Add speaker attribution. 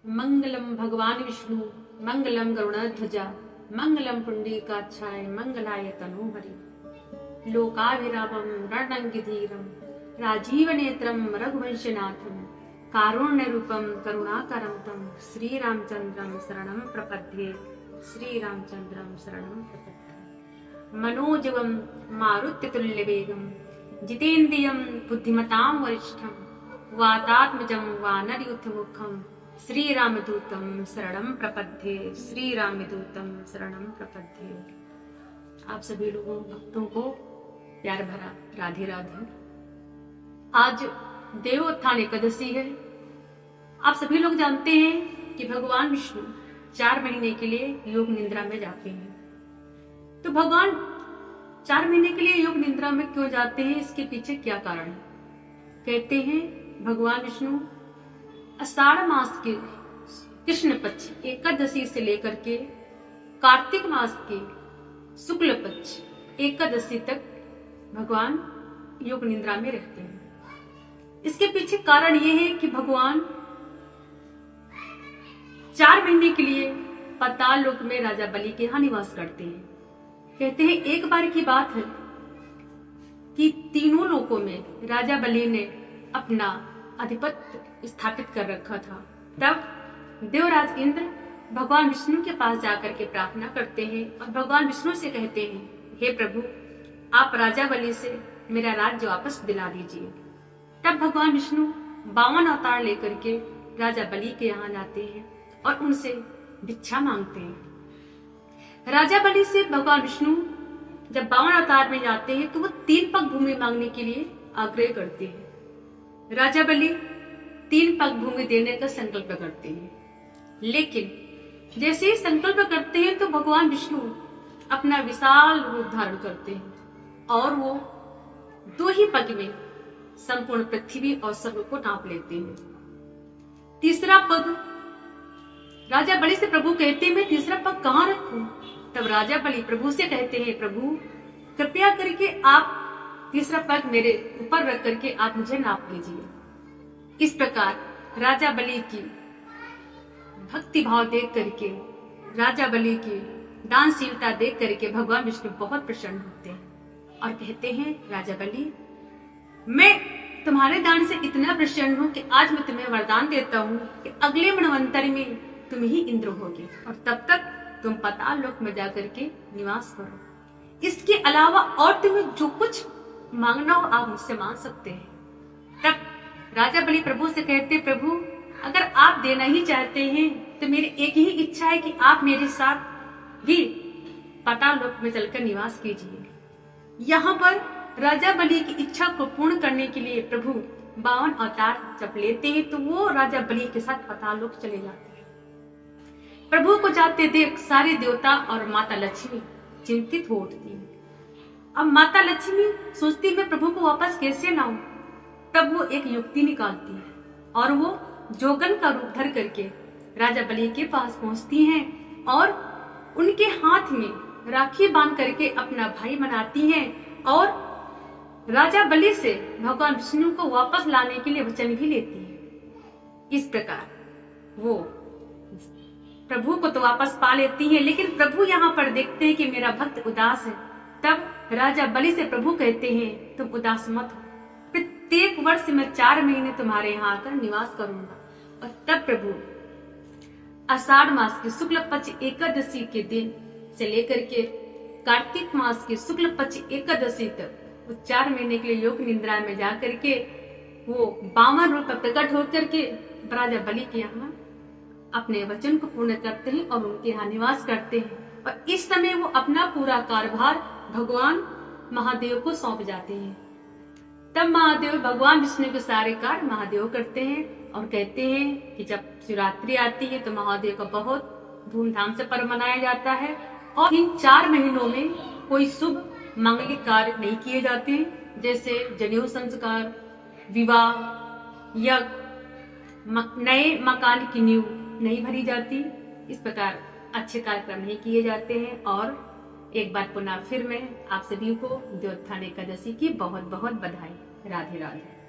Speaker 1: मंगलम भगवान विष्णु मंगलम गरुड़ध्वजा मंगलम पुंडरीकाक्षाय मंगलाय तनोहरि लोकाभिरामं रणरंगधीरं राजीवनेत्रं रघुवंशनाथं कारुण्यरूपं करुणाकरं तं श्रीरामचन्द्रं शरणं प्रपद्ये श्रीरामचन्द्रं शरणं प्रपद्ये। मनोजवं मारुत्यतुल्यवेगं जितेन्द्रियं बुद्धिमतां वरिष्ठं वातात्मजं वानरयूथमुखं श्रीरामदूतं शरणं प्रपद्ये श्रीरामदूतं शरणं प्रपद्ये। आप सभी लोगों भक्तों को प्यार भरा राधे राधे। आज देवोत्थान एकादशी है। आप सभी लोग जानते हैं कि भगवान विष्णु 4 महीने के लिए योग निद्रा में जाते हैं। तो भगवान 4 महीने के लिए योग निद्रा में क्यों जाते हैं, इसके पीछे क्या कारण है? कहते हैं भगवान विष्णु आषाढ़ मास के कृष्ण पक्ष एकादशी से लेकर के कार्तिक मास के शुक्ल पक्ष एकादशी तक भगवान योग निद्रा में रहते हैं। इसके पीछे कारण यह है कि भगवान 4 महीने के लिए पाताल लोक में राजा बलि के यहां निवास करते हैं। कहते हैं एक बार की बात है कि तीनों लोकों में राजा बलि ने अपना आधिपत्य स्थापित कर रखा था। तब देवराज इंद्र भगवान विष्णु के पास जाकर के प्रार्थना करते हैं और भगवान विष्णु से कहते हैं, हे प्रभु, आप राजा बलि से मेरा राज्य वापस दिला दीजिए। तब भगवान विष्णु 52 अवतार लेकर के राजा बलि के यहाँ जाते हैं और उनसे भिक्षा मांगते हैं। राजा बलि से भगवान विष्णु जब 52 अवतार में जाते हैं तो वो 3 पग भूमि मांगने के लिए आग्रह करते हैं। राजा बलि 3 पग भूमि देने का संकल्प करते हैं, लेकिन जैसे ही संकल्प करते हैं तो भगवान विष्णु अपना विशाल रूप धारण करते हैं और वो 2 ही पग में संपूर्ण पृथ्वी और स्वर्ग को नाप लेते हैं। तीसरा पग राजा बलि से प्रभु कहते हैं, मैं तीसरा पग कहाँ रखूं? तब राजा बलि प्रभु से कहते हैं, प्रभु कृपया करके आप तीसरा पग मेरे ऊपर रख करके आप मुझे नाप लीजिए। इस प्रकार राजा बलि की भक्ति भाव देख करके, राजा बलि की दानशीलता देख करके भगवान विष्णु बहुत प्रसन्न होते हैं और कहते हैं, राजा बलि, मैं तुम्हारे दान से इतना प्रसन्न हूं कि आज मैं तुम्हें वरदान देता हूं कि अगले मनवंतर में तुम ही इंद्र होगे और तब तक तुम पाताल लोक में जाकर के निवास करो। इसके अलावा और तुम्हें जो कुछ मांगना हो आप मुझसे मांग सकते हैं। तब राजा बलि प्रभु से कहते, प्रभु अगर आप देना ही चाहते हैं तो मेरी एक ही इच्छा है कि आप मेरे साथ भी पाताल लोक में चलकर निवास कीजिए। यहाँ पर राजा बलि की इच्छा को पूर्ण करने के लिए प्रभु 52 अवतार जब लेते हैं तो वो राजा बलि के साथ पाताल लोक चले जाते हैं। प्रभु को जाते देख सारे देवता और माता लक्ष्मी चिंतित हो उठती है। अब माता लक्ष्मी सोचती मैं प्रभु को वापस कैसे लाऊं। तब वो एक युक्ति निकालती है और वो जोगन का रूप धर करके राजा बलि के पास पहुंचती हैं और उनके हाथ में राखी बांध करके अपना भाई मनाती हैं और राजा बलि से भगवान विष्णु को वापस लाने के लिए वचन भी लेती है। इस प्रकार वो प्रभु को तो वापस पा लेती है, लेकिन प्रभु यहाँ पर देखते हैं कि मेरा भक्त उदास है। तब राजा बलि से प्रभु कहते हैं, तुम उदास मत हो, प्रत्येक वर्ष मैं 4 महीने तुम्हारे यहाँ आकर निवास करूंगा। और तब प्रभु आषाढ़ मास के शुक्ल पक्ष एकादशी के दिन से लेकर के कार्तिक मास के शुक्ल पक्ष एकादशी तक वो 4 महीने के लिए योग निद्रा में जाकर के वो 52 रूप प्रकट होकर के राजा बलि के यहाँ अपने वचन को पूर्ण करते हैं और उनके यहाँ निवास करते हैं। और इस समय वो अपना पूरा कार्यभार भगवान महादेव को सौंप जाते हैं। तब महादेव भगवान विष्णु के सारे कार्य महादेव करते हैं और कहते हैं कि जब शिवरात्रि आती है तो महादेव का बहुत धूमधाम से पर्व मनाया जाता है और इन 4 महीनों में कोई शुभ मांगलिक कार्य नहीं किए जाते, जैसे जनेऊ संस्कार, विवाह, यज्ञ, नए मकान की नींव नहीं भरी जाती। इस प्रकार अच्छे कार्यक्रम नहीं किए जाते हैं। और एक बार पुनः फिर मैं आप सभी को देवोत्थान एकादशी की बहुत बहुत बधाई। राधे राधे।